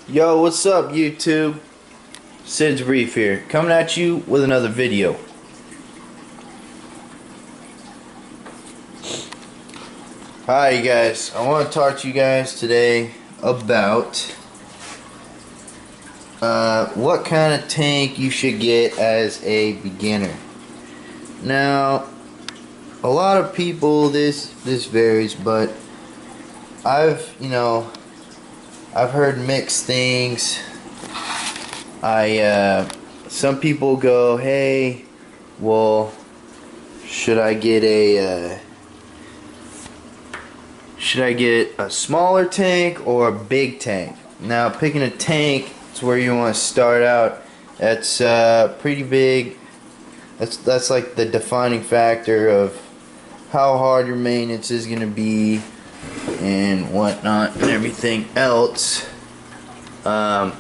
Yo, what's up YouTube? Sid's Reef here, coming at you with another video. Hi you guys, I want to talk to you guys today about what kind of tank you should get as a beginner. Now, a lot of people, this varies, but I've heard mixed things. Some people go, hey, well, should I get a smaller tank or a big tank? Now, picking a tank is where you want to start out. That's pretty big. That's like the defining factor of how hard your maintenance is going to be and whatnot and everything else. I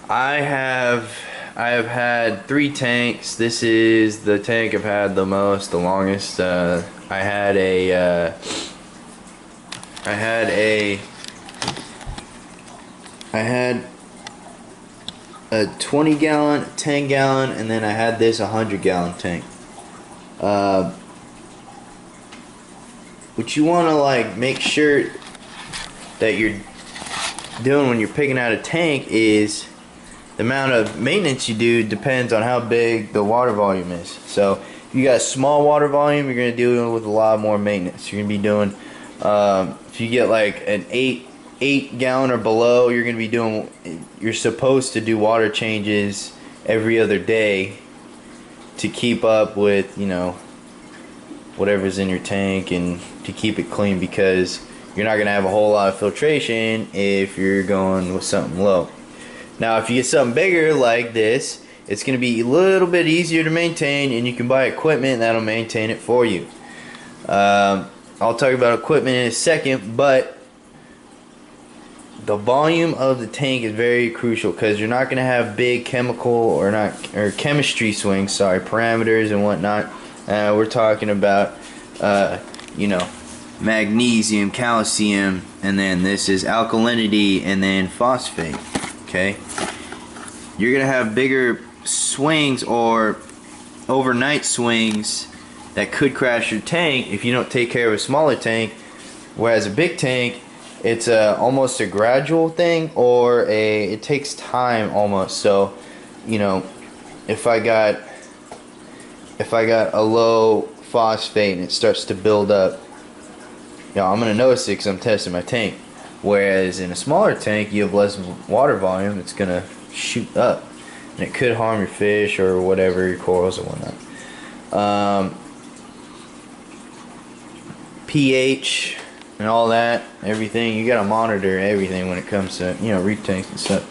have had 3 tanks. This is the tank I've had the longest. I had a 20 gallon, 10 gallon, and then I had this 100 gallon tank. What you want to make sure that you're doing when you're picking out a tank is the amount of maintenance you do depends on how big the water volume is. So if you got a small water volume, you're going to do it with a lot more maintenance. You're going to be doing, if you get like an 8 gallon or below, you're supposed to do water changes every other day to keep up with, whatever's in your tank and to keep it clean, because you're not going to have a whole lot of filtration if you're going with something low. Now, if you get something bigger like this, it's going to be a little bit easier to maintain, and you can buy equipment that'll maintain it for you. I'll talk about equipment in a second, but the volume of the tank is very crucial, because you're not going to have big chemical or chemistry swings, parameters and whatnot. We're talking about magnesium, calcium, and then this is alkalinity, and then phosphate. Okay, you're gonna have bigger swings or overnight swings that could crash your tank if you don't take care of a smaller tank. Whereas a big tank, it's almost a gradual thing, or it takes time almost. So, if I got a low phosphate and it starts to build up, I'm gonna notice it because I'm testing my tank. Whereas in a smaller tank, you have less water volume, it's gonna shoot up, and it could harm your fish or whatever, your corals or whatnot. pH and all that, everything, you gotta monitor everything when it comes to reef tanks and stuff.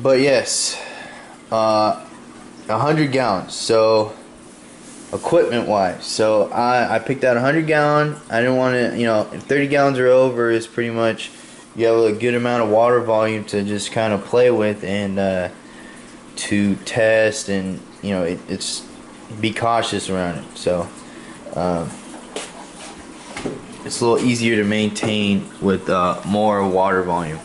But yes, 100 gallons. So equipment wise, so I picked out 100 gallon. I didn't want to, if 30 gallons or over is pretty much, you have a good amount of water volume to just kind of play with and to test, and it's be cautious around it. So it's a little easier to maintain with more water volume.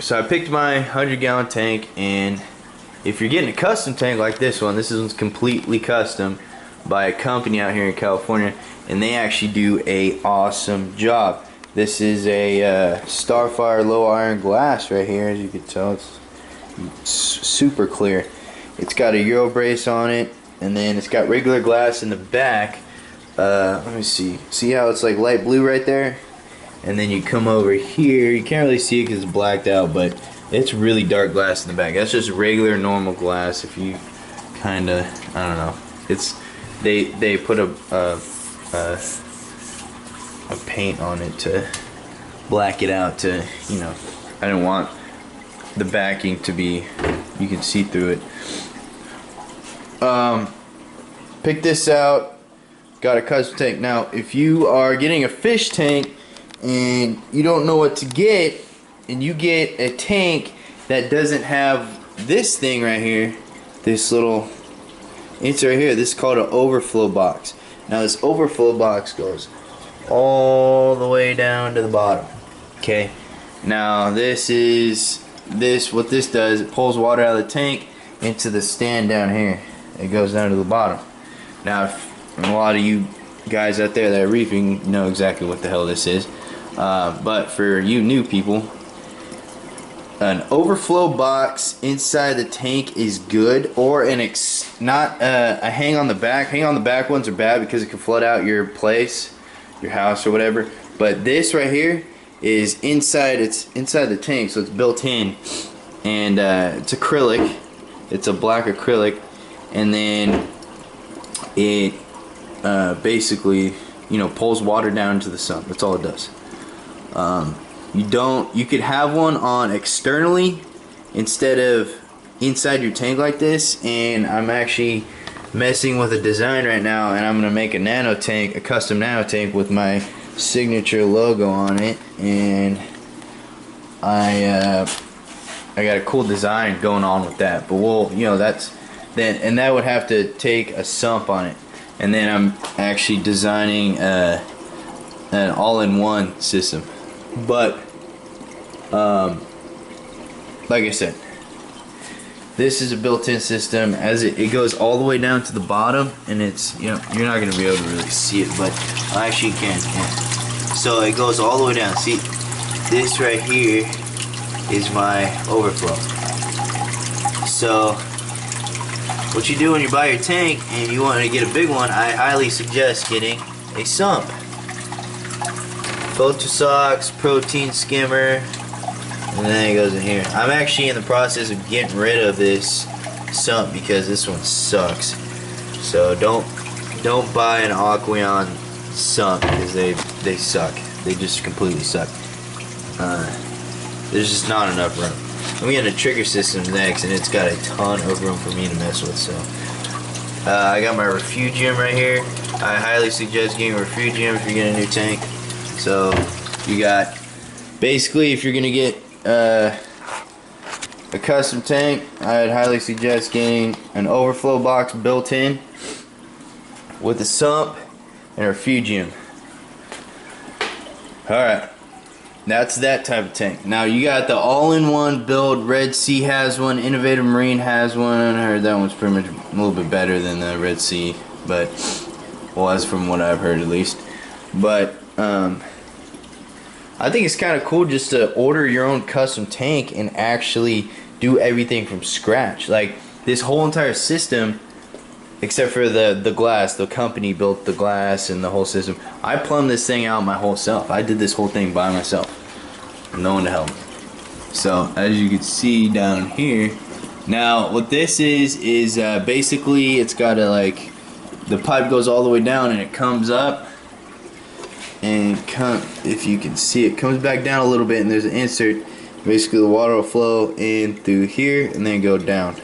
So I picked my 100 gallon tank, and if you're getting a custom tank like this one's completely custom by a company out here in California, and they actually do a awesome job. This is a Starfire low iron glass right here. As you can tell, it's super clear. It's got a Euro brace on it, and then it's got regular glass in the back. Let me see how it's like light blue right there, and then you come over here, you can't really see it because it's blacked out, but it's really dark glass in the back. That's just regular normal glass. If you kinda, I don't know, it's they put a paint on it to black it out to, I didn't want the backing to be, you can see through it. Pick this out, got a custom tank. Now if you are getting a fish tank and you don't know what to get, and you get a tank that doesn't have this thing right here, this little, it's right here, this is called an overflow box. Now this overflow box goes all the way down to the bottom. Okay. Now what this does, it pulls water out of the tank into the stand down here. It goes down to the bottom. Now, a lot of you guys out there that are reefing know exactly what the hell this is. But for you new people, an overflow box inside the tank is good, or not a hang on the back. Hang on the back ones are bad because it can flood out your place, your house or whatever. But this right here is inside. It's inside the tank, so it's built in, and it's acrylic. It's a black acrylic, and then it basically, you know, pulls water down into the sump. That's all it does. You could have one on externally instead of inside your tank like this, and I'm actually messing with a design right now, and I'm gonna make a nano tank, a custom nano tank with my signature logo on it, and I got a cool design going on with that. But we'll, you know, and that would have to take a sump on it, and then I'm actually designing an all-in-one system. But like I said, this is a built-in system. As it goes all the way down to the bottom, and it's, you know, you're not gonna be able to really see it, but I actually can. Yeah. So it goes all the way down. See, this right here is my overflow. So what you do when you buy your tank and you want to get a big one, I highly suggest getting a sump. Filter socks, protein skimmer, and then it goes in here. I'm actually in the process of getting rid of this sump because this one sucks. So don't buy an Aqueon sump because they suck. They just completely suck. There's just not enough room. I'm getting a trigger system next, and it's got a ton of room for me to mess with. So I got my refugium right here. I highly suggest getting a refugium if you're getting a new tank. So you got, basically, if you're gonna get a custom tank, I'd highly suggest getting an overflow box built in with a sump and a refugium. Alright, that's that type of tank. Now you got the all-in-one build. Red Sea has one, Innovative Marine has one. I heard that one's pretty much a little bit better than the Red Sea, but, well, that's from what I've heard at least. But I think it's kind of cool just to order your own custom tank and actually do everything from scratch. Like this whole entire system, except for the glass, the company built the glass and the whole system. I plumbed this thing out my whole self. I did this whole thing by myself. No one to help me. So as you can see down here, now what this is basically it's got a, like, the pipe goes all the way down and it comes up. And if you can see, it comes back down a little bit, and there's an insert. Basically the water will flow in through here and then go down.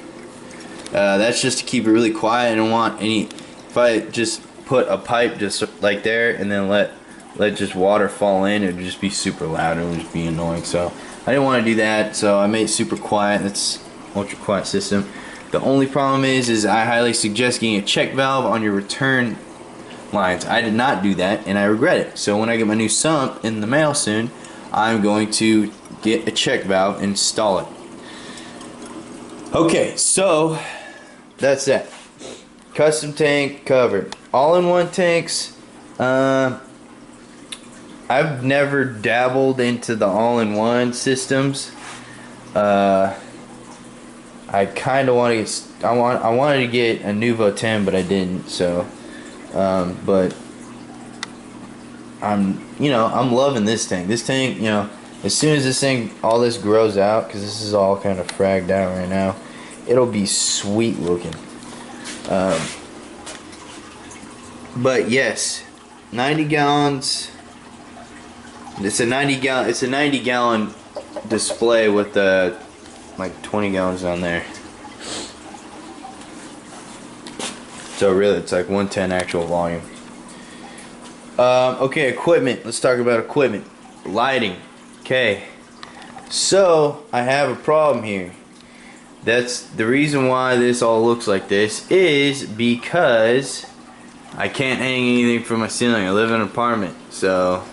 That's just to keep it really quiet. I don't want any, if I just put a pipe just like there and then let just water fall in, it would just be super loud and it would just be annoying. So I didn't want to do that, so I made it super quiet. That's ultra quiet system. The only problem is I highly suggest getting a check valve on your return lines. I did not do that, and I regret it. So when I get my new sump in the mail soon, I'm going to get a check valve and install it. Okay, so that's that. Custom tank covered. All-in-one tanks. I've never dabbled into the all-in-one systems. I kind of want to get. I wanted to get a Nuvo 10, but I didn't. So. But I'm loving this tank. This tank, you know, as soon as this thing, all this grows out, because this is all kind of fragged out right now, it'll be sweet looking. But yes, 90 gallons. It's a 90 gallon display with like 20 gallons on there. So really, it's like 110 actual volume. Okay, equipment. Let's talk about equipment. Lighting. Okay. So, I have a problem here. That's the reason why this all looks like this is because I can't hang anything from my ceiling. I live in an apartment, so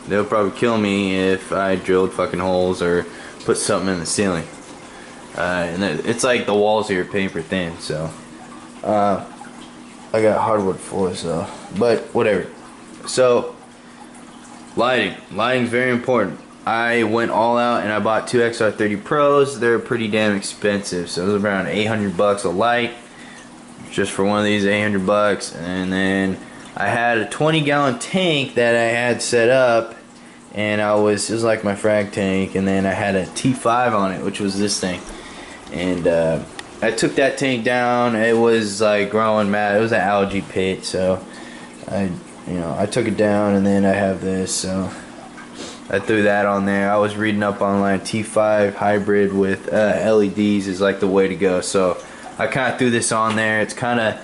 they'll probably kill me if I drilled fucking holes or put something in the ceiling. And it's like the walls here are paper thin, so I got hardwood floors though, but whatever. So lighting's very important. I went all out and I bought two XR30 Pros. They're pretty damn expensive, so it was around 800 bucks a light just for one of these. 800 bucks. And then I had a 20-gallon tank that I had set up, and it was like my frag tank, and then I had a T5 on it, which was this thing. And I took that tank down. It was like growing mad. It was an algae pit, so I took it down, and then I have this, so I threw that on there. I was reading up online, T5 hybrid with LEDs is like the way to go, so I kind of threw this on there. It's kind of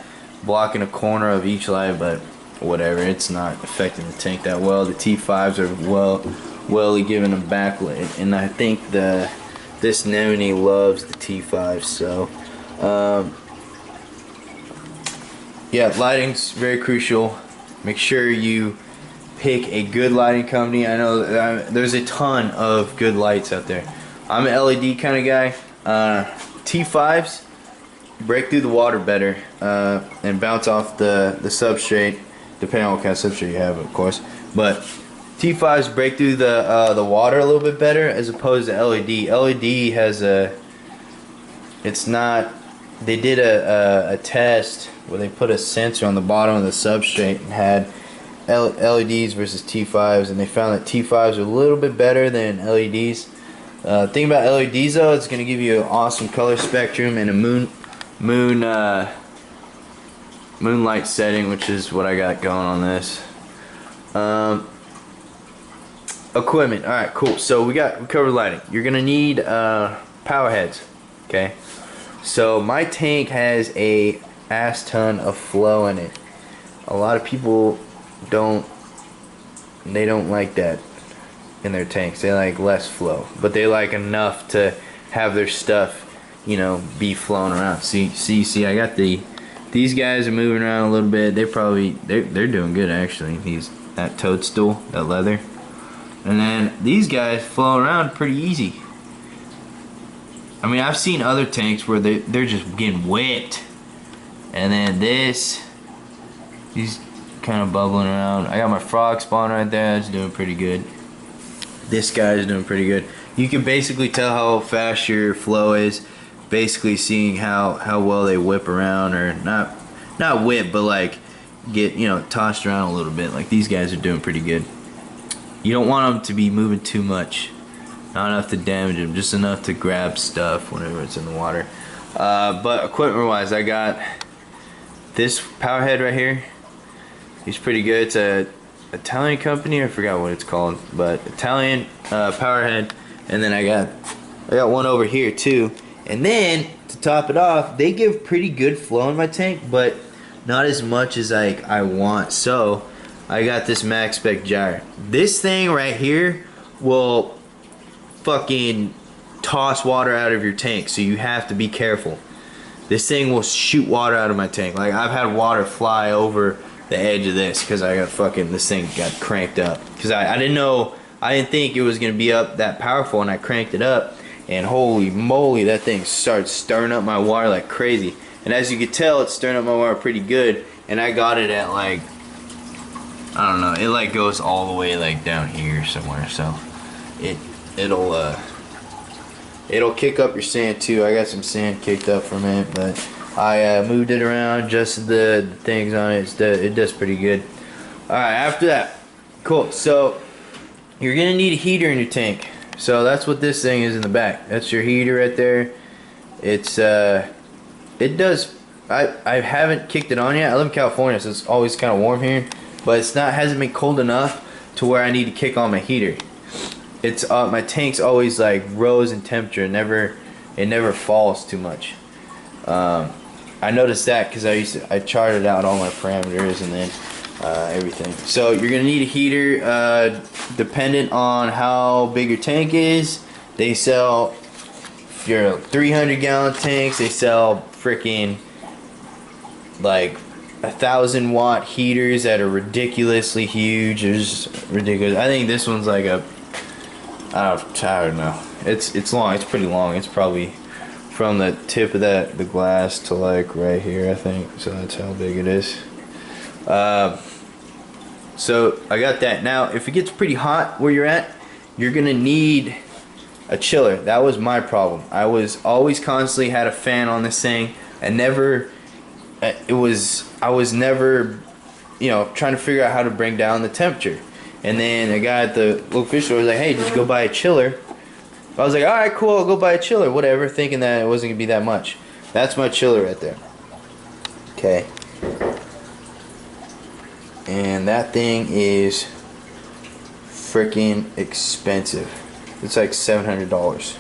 blocking a corner of each light, but whatever, it's not affecting the tank that well. The T5s are well giving a backlit, and I think this Nemini loves the T5, so yeah, lighting's very crucial. Make sure you pick a good lighting company. I know there's a ton of good lights out there. I'm an LED kind of guy. T5s break through the water better and bounce off the substrate, depending on what kind of substrate you have, of course. But T5s break through the water a little bit better as opposed to LED. LED has they did a test where they put a sensor on the bottom of the substrate and had LEDs versus T5s, and they found that T5s are a little bit better than LEDs. Thing about LEDs though, it's going to give you an awesome color spectrum and a moonlight setting, which is what I got going on this. Equipment. Alright, cool. So we covered lighting. You're going to need power heads. Okay. So my tank has a ass ton of flow in it. A lot of people don't like that in their tanks. They like less flow, but they like enough to have their stuff, be flowing around. See, I got these guys are moving around a little bit. They're doing good actually. That toadstool, that leather, and then these guys flow around pretty easy. I mean, I've seen other tanks where they're just getting wet, and then he's kind of bubbling around. I got my frog spawn right there. That's doing pretty good. This guy's doing pretty good. You can basically tell how fast your flow is, basically seeing how well they whip around, or not whip, but like get tossed around a little bit. Like these guys are doing pretty good. You don't want them to be moving too much. Not enough to damage them, just enough to grab stuff whenever it's in the water. But equipment wise, I got this power head right here. He's pretty good. It's a Italian company. I forgot what it's called, but Italian power head. And then I got one over here too. And then to top it off, they give pretty good flow in my tank, but not as much as I want. So I got this max spec gyre. This thing right here will fucking toss water out of your tank, so you have to be careful. This thing will shoot water out of my tank. Like I've had water fly over the edge of this because this thing got cranked up, because I didn't think it was gonna be up that powerful, and I cranked it up, and holy moly, that thing started stirring up my water like crazy. And as you can tell, it's stirring up my water pretty good, and I got it at like, I don't know, it like goes all the way like down here somewhere, so it'll kick up your sand too. I got some sand kicked up from it, but I moved it around, adjusted the things on it. It does pretty good. Alright, after that, cool. So you're gonna need a heater in your tank. So that's what this thing is in the back. That's your heater right there. I haven't kicked it on yet. I live in California, so it's always kind of warm here, but hasn't been cold enough to where I need to kick on my heater. It's my tank's always like rose in temperature. It never falls too much. I noticed that because I charted out all my parameters and then everything. So you're gonna need a heater. Dependent on how big your tank is, they sell your 300-gallon tanks. They sell freaking like 1,000-watt heaters that are ridiculously huge. It's ridiculous. I think this one's like a, I don't know. It's long. It's pretty long. It's probably from the tip of the glass to like right here, I think. So that's how big it is. So I got that. Now, if it gets pretty hot where you're at, you're gonna need a chiller. That was my problem. I was always constantly had a fan on this thing, and never. I was never, you know, trying to figure out how to bring down the temperature. And then a guy at the local fish store was like, "Hey, did you go buy a chiller?" I was like, "All right, cool. I'll go buy a chiller, whatever," thinking that it wasn't gonna be that much. That's my chiller right there. Okay. And that thing is freaking expensive. It's like $700.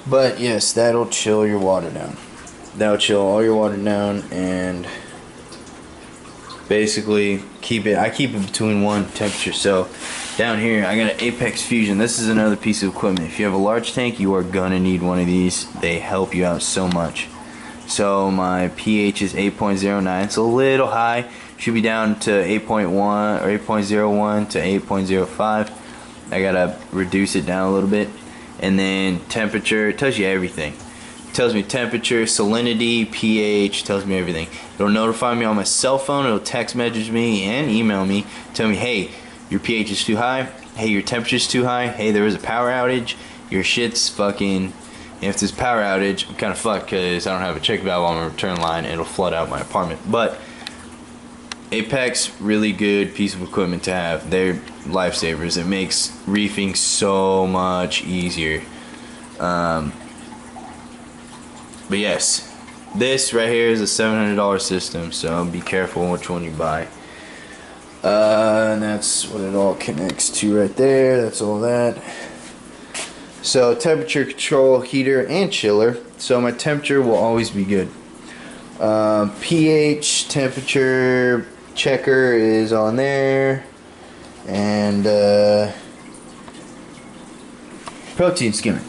But yes, that'll chill your water down. That'll chill all your water down and basically I keep it between one temperature. So down here I got an Apex Fusion. This is another piece of equipment. If you have a large tank, you are gonna need one of these. They help you out so much. So my pH is 8.09. It's a little high. Should be down to 8.1 or 8.01 to 8.05. I gotta reduce it down a little bit. And then temperature, it tells you everything. It tells me temperature, salinity, pH, tells me everything. It'll notify me on my cell phone. It'll text message me and email me, tell me, hey, your pH is too high. Hey, your temperature's too high. Hey, there was a power outage. Your shit's fucking. If there's power outage, I'm kind of fucked because I don't have a check valve on my return line. It'll flood out my apartment. But Apex, really good piece of equipment to have. They're lifesavers. It makes reefing so much easier. But yes, this right here is a $700 system, so be careful which one you buy. And that's what it all connects to right there. That's all that. So temperature control, heater, and chiller. So my temperature will always be good. pH, temperature checker is on there. And protein skimmer.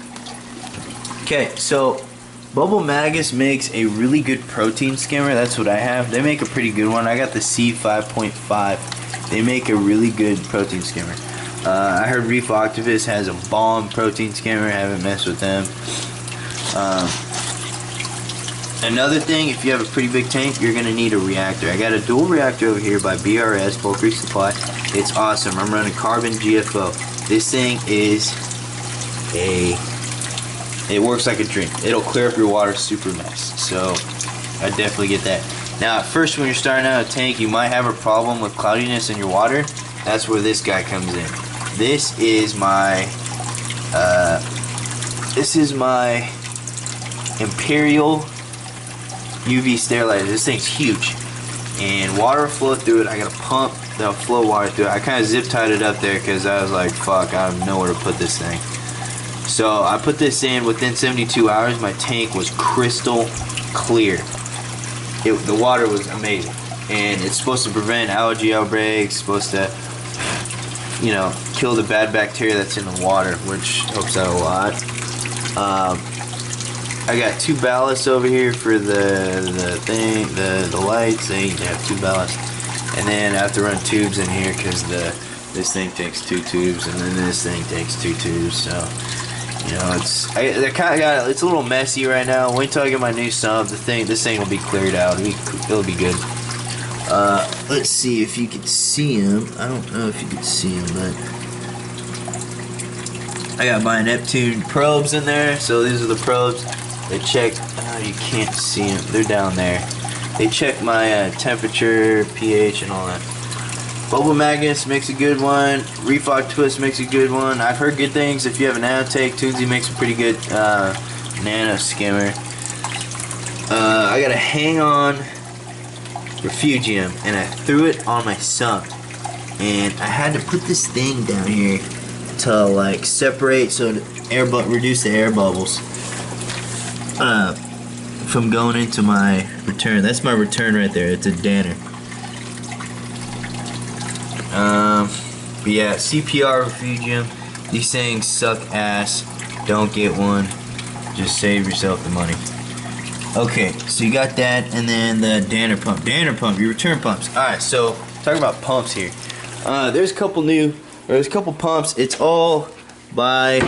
Okay, so Bubble Magus makes a really good protein skimmer. That's what I have. They make a pretty good one. I got the C5.5. They make a really good protein skimmer. I heard Reef Octopus has a bomb protein skimmer. I haven't messed with them. Another thing, if you have a pretty big tank, you're going to need a reactor. I got a dual reactor over here by BRS, Bulk Resupply. It's awesome. I'm running carbon GFO. This thing is it works like a dream. It'll clear up your water super mess. So I definitely get that. Now at first when you're starting out a tank, you might have a problem with cloudiness in your water. That's where this guy comes in. This is my Imperial UV sterilizer. This thing's huge, and water will flow through it. I got a pump that'll flow water through it. I kind of zip tied it up there because I was like, fuck, I have nowhere to put this thing. So I put this in. Within 72 hours, my tank was crystal clear. The water was amazing, and it's supposed to prevent allergy outbreaks. Supposed to, you know, kill the bad bacteria that's in the water, which helps out a lot. I got 2 ballasts over here for the lights. They need to have 2 ballasts, and then I have to run tubes in here because this thing takes 2 tubes, and then this thing takes 2 tubes. So, you know, it's a little messy right now. Wait till I get my new sump. This thing will be cleared out. It'll be good. Let's see if you can see him. I don't know if you can see him, but I got my Neptune probes in there. So these are the probes. They check. You can't see them. They're down there. They check my temperature, pH, and all that. Bubble Magus makes a good one. Reef Octopus makes a good one. I've heard good things. If you have a nanotake, Toonsy makes a pretty good nano skimmer. I got a Hang-On Refugium, and I threw it on my sump, and I had to put this thing down here to like separate, so reduce the air bubbles from going into my return. That's my return right there. It's a Danner. But yeah, CPR Refugium. These things suck ass. Don't get one. Just save yourself the money. Okay, so you got that, and then the dander pump. Dander pump, your return pumps. Alright, so talking about pumps here. There's a couple pumps. It's all by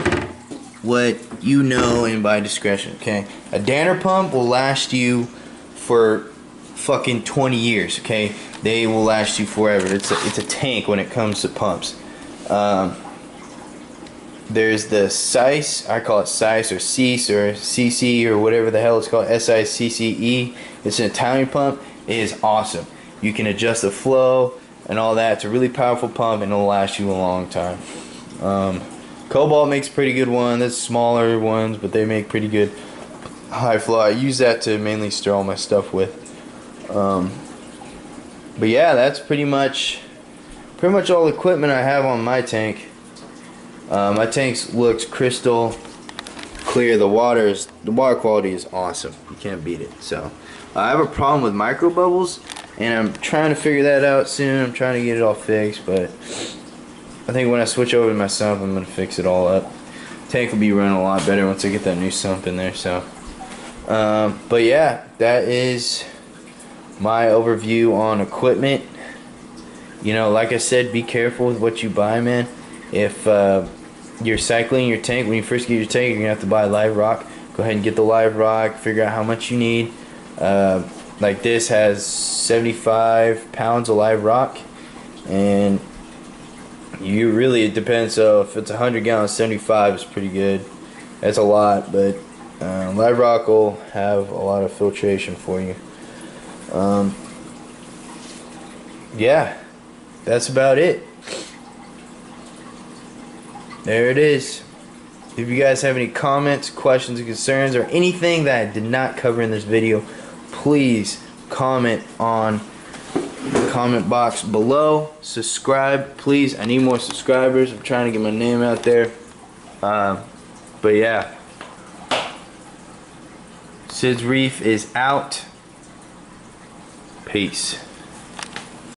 what you know and by discretion, okay? A dander pump will last you for fucking 20 years, okay? They will last you forever. It's a tank when it comes to pumps. There's the SICE, I call it SICE or CICE or CC or whatever the hell it's called, SICCE. It's an Italian pump. It is awesome. You can adjust the flow and all that. It's a really powerful pump and it'll last you a long time. Cobalt makes a pretty good one. There's smaller ones, but they make pretty good high flow. I use that to mainly stir all my stuff with. But yeah, that's pretty much all the equipment I have on my tank. My tank looks crystal clear. The water quality is awesome. You can't beat it. So I have a problem with micro bubbles, and I'm trying to figure that out soon. I'm trying to get it all fixed, but I think when I switch over to my sump, I'm gonna fix it all up. Tank will be running a lot better once I get that new sump in there. So, but yeah, that is my overview on equipment. You know, like I said, be careful with what you buy, man. If you're cycling your tank, when you first get your tank, you're gonna have to buy live rock. Go ahead and get the live rock, figure out how much you need. Like this has 75 pounds of live rock, and it depends. So if it's 100 gallons, 75 is pretty good. That's a lot, but live rock will have a lot of filtration for you. Yeah, that's about it. There it is. If you guys have any comments, questions, or concerns, or anything that I did not cover in this video, please comment on the comment box below. Subscribe, please. I need more subscribers. I'm trying to get my name out there. But yeah, Sid's Reef is out. Peace.